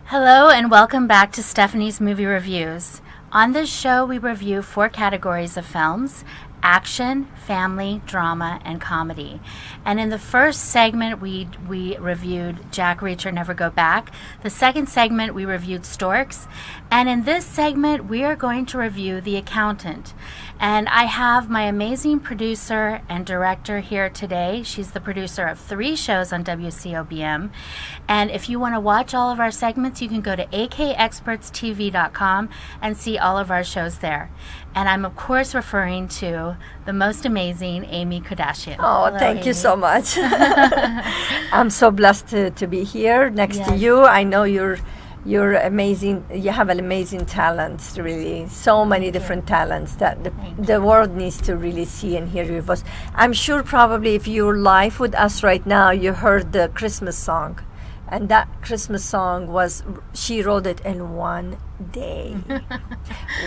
Hello and welcome back to Stephanie's Movie Reviews. On this show, we review 4 categories of films: action, family, drama, and comedy. And in the first segment, we reviewed Jack Reacher Never Go Back. The second segment, we reviewed Storks. And in this segment, we are going to review The Accountant. And I have my amazing producer and director here today. She's the producer of 3 shows on WCOBM. And if you want to watch all of our segments, you can go to akexpertstv.com and see all of our shows there. And I'm, of course, referring to the most amazing Amy Kardashian. Oh, Hello, thank Amy. you so much. I'm so blessed to be here next to Yes. you. I know you're amazing. You have an amazing talent, really. So many different talents that the world needs to really see and hear your voice. I'm sure probably if you're live with us right now, you heard the Christmas song. And that Christmas song she wrote it in one day.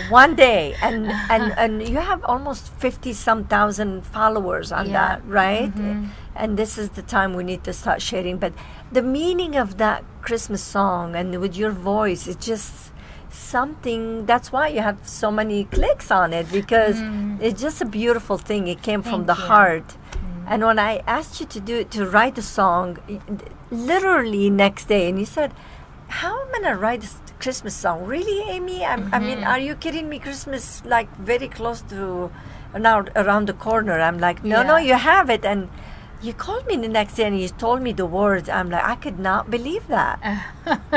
One day. And you have almost 50-some thousand followers on that, right? Mm-hmm. And this is the time we need to start sharing. But the meaning of that Christmas song and with your voice, it's just something. That's why you have so many clicks on it, because it's just a beautiful thing. It came from the heart. And when I asked you to write a song, literally next day, and you said, "How am I gonna write this Christmas song?" Really, Amy? I mean, are you kidding me? Christmas like very close to now around the corner. I'm like, no, you have it. And you called me the next day and you told me the words. I'm like, I could not believe that.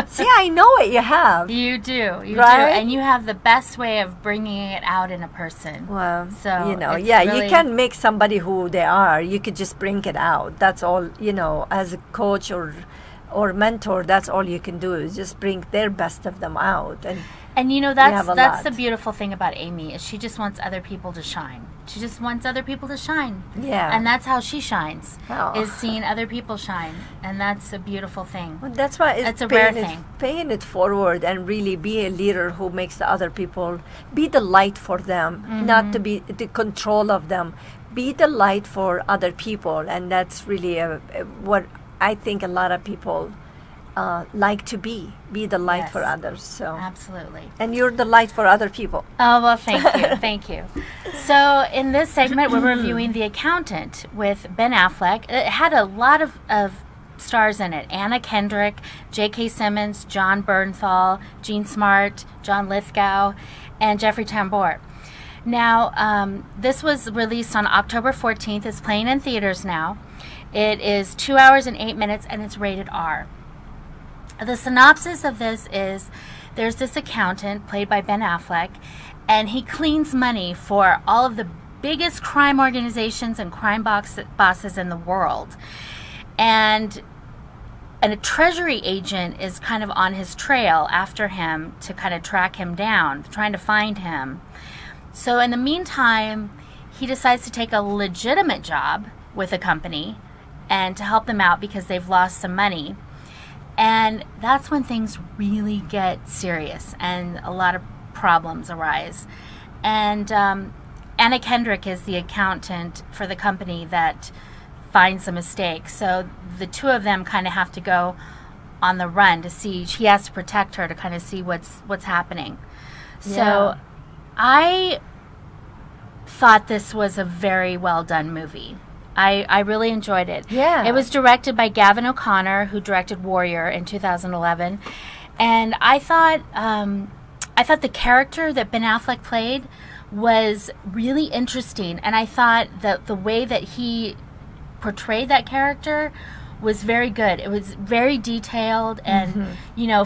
See, I know it. You have. You do. You Right? do. And you have the best way of bringing it out in a person. Well, So you know, it's you really- can make somebody who they are. You could just bring it out. That's all, as a coach or mentor, that's all you can do is just bring their best of them out. And have that's a the lot. beautiful thing about Amy is she just wants other people to shine. She just wants other people to shine. Yeah. And that's how she shines. Oh. Is seeing other people shine. And that's a beautiful thing. Well, that's why It's it's a rare paying thing. paying it forward and really be a leader who makes the other people be the light for them, not to be the control of them. Be the light for other people, and that's really what I think a lot of people like to be the light Yes. for others. So, Absolutely. and you're the light for other people. Oh, well, thank you. Thank you. So, in this segment, we're reviewing The Accountant with Ben Affleck. It had a lot of stars in it: Anna Kendrick, J.K. Simmons, John Bernthal, Gene Smart, John Lithgow, and Jeffrey Tambor. Now, this was released on October 14th. It's playing in theaters now. It is 2 hours and 8 minutes, and it's rated R. The synopsis of this is there's this accountant played by Ben Affleck, and he cleans money for all of the biggest crime organizations and crime bosses in the world. And a treasury agent is kind of on his trail after him to kind of track him down, trying to find him. So in the meantime, he decides to take a legitimate job with a company and to help them out because they've lost some money. And that's when things really get serious and a lot of problems arise. And Anna Kendrick is the accountant for the company that finds the mistake. So the two of them kind of have to go on the run to see. He has to protect her to kind of see what's happening. So I thought this was a very well done movie. I really enjoyed it. Yeah. It was directed by Gavin O'Connor, who directed Warrior in 2011. And I thought the character that Ben Affleck played was really interesting. And I thought that the way that he portrayed that character was very good. It was very detailed and,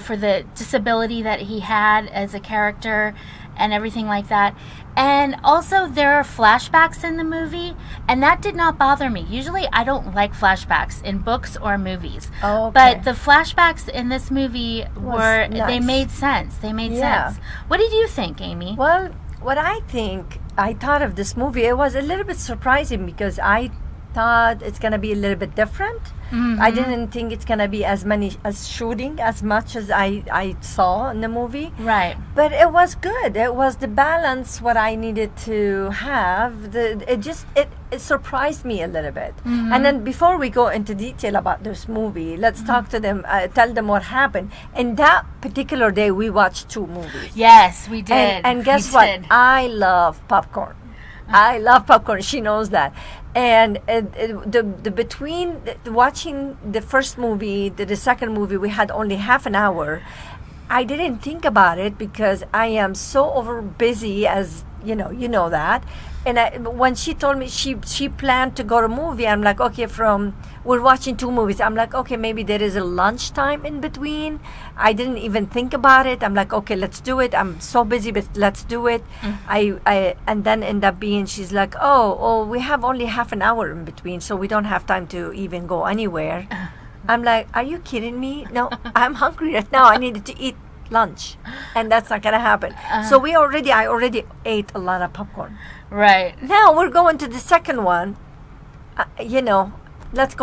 for the disability that he had as a character and everything like that. And also there are flashbacks in the movie, and that did not bother me. Usually I don't like flashbacks in books or movies. Oh, okay. But the flashbacks in this movie they nice. made sense. They made Yeah. sense. What did you think, Amy? Well, what I thought of this movie, it was a little bit surprising because I thought it's gonna be a little bit different. I didn't think it's gonna be as much as I saw in the movie. Right. But it was good. It was the balance what I needed to have. it surprised me a little bit. And then before we go into detail about this movie, let's talk to them, tell them what happened. And that particular day, we watched 2 movies. Yes, we did. And guess We what? did. I love popcorn. I love popcorn. She knows that. And the between watching the first movie, the second movie, we had only half an hour. I didn't think about it because I am so over busy, as you know that. And when she told me she planned to go to a movie, I'm like, okay, we're watching 2 movies. I'm like, okay, maybe there is a lunchtime in between. I didn't even think about it. I'm like, okay, let's do it. I'm so busy, but let's do it. I and then end up being, she's like, oh, we have only half an hour in between, so we don't have time to even go anywhere. I'm like, are you kidding me? No, I'm hungry right now. I needed to eat lunch, and that's not gonna happen. So I already ate a lot of popcorn. Right. Now we're going to the second one. Let's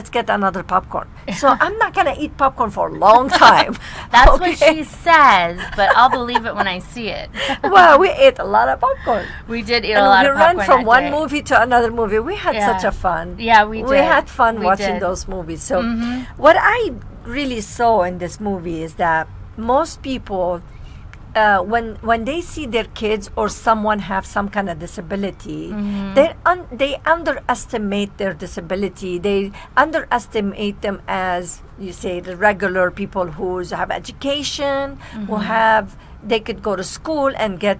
get another popcorn. So I'm not gonna eat popcorn for a long time. That's okay? what she says, but I'll believe it when I see it. Well, we ate a lot of popcorn. We did eat And a lot we of popcorn. ran from that one day. movie to another movie. We had Yeah. such a fun. Yeah, we did. We had fun We watching did. those movies. So what I really saw in this movie is that most people, when they see their kids or someone have some kind of disability, they underestimate their disability. They underestimate them as, you say, the regular people who have education, they could go to school and get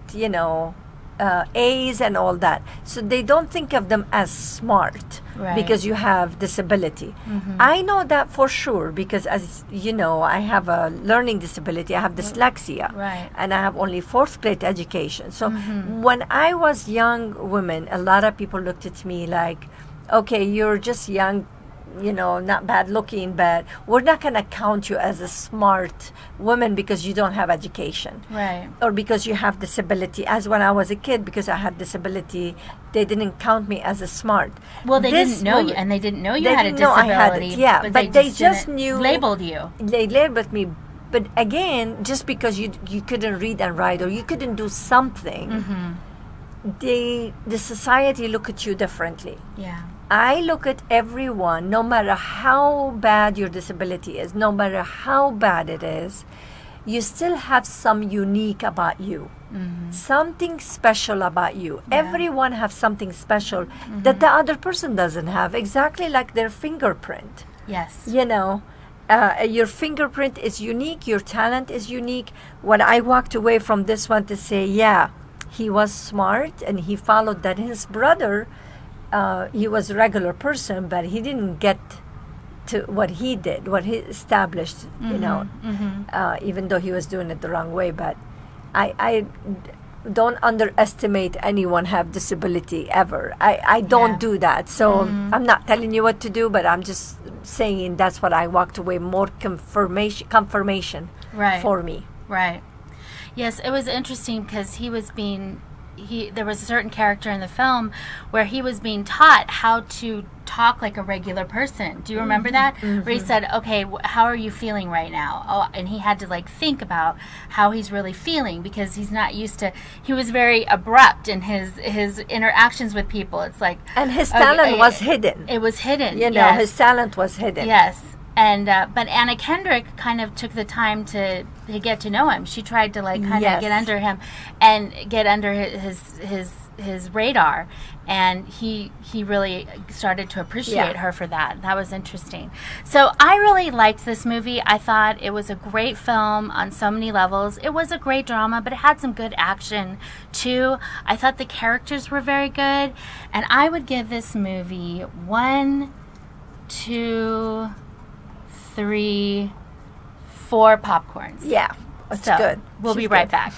A's and all that. So they don't think of them as smart because you have disability. I know that for sure because, as you know, I have a learning disability. I have dyslexia, and I have only 4th grade education. So when I was young woman, a lot of people looked at me like, okay, you're just young, not bad looking, but we're not going to count you as a smart woman because you don't have education. Right. Or because you have disability. As when I was a kid, because I had disability, they didn't count me as a smart. Well, they didn't know you, and they didn't know you had a didn't know I disability. had it, yeah, but they just didn't knew. labeled you. They labeled me. But again, just because you couldn't read and write or you couldn't do something, the society look at you differently. Yeah. I look at everyone, no matter how bad your disability is, no matter how bad it is, you still have some unique about you, something special about you. Yeah. Everyone has something special that the other person doesn't have, exactly like their fingerprint. Yes. Your fingerprint is unique, your talent is unique. When I walked away from this one to say, yeah, he was smart and he followed that. His brother, he was a regular person, but he didn't get to what he did, what he established, even though he was doing it the wrong way. But I don't underestimate anyone have disability ever. I don't do that. So I'm not telling you what to do, but I'm just saying that's what I walked away, more confirmation for me. Right. Yes, it was interesting because there was a certain character in the film where he was being taught how to talk like a regular person. Do you remember that? Where he said, okay, how are you feeling right now? Oh, and he had to think about how he's really feeling because he's not used to, he was very abrupt in his interactions with people. It's like, and his talent was hidden. It was hidden. His talent was hidden. Yes. And but Anna Kendrick kind of took the time to get to know him. She tried to kind of get under him and get under his radar, and he really started to appreciate her for that. That was interesting. So I really liked this movie. I thought it was a great film on so many levels. It was a great drama, but it had some good action too. I thought the characters were very good, and I would give this movie 1, 2, 3, 4 popcorns. Yeah, that's So good. we'll She's be right good. back.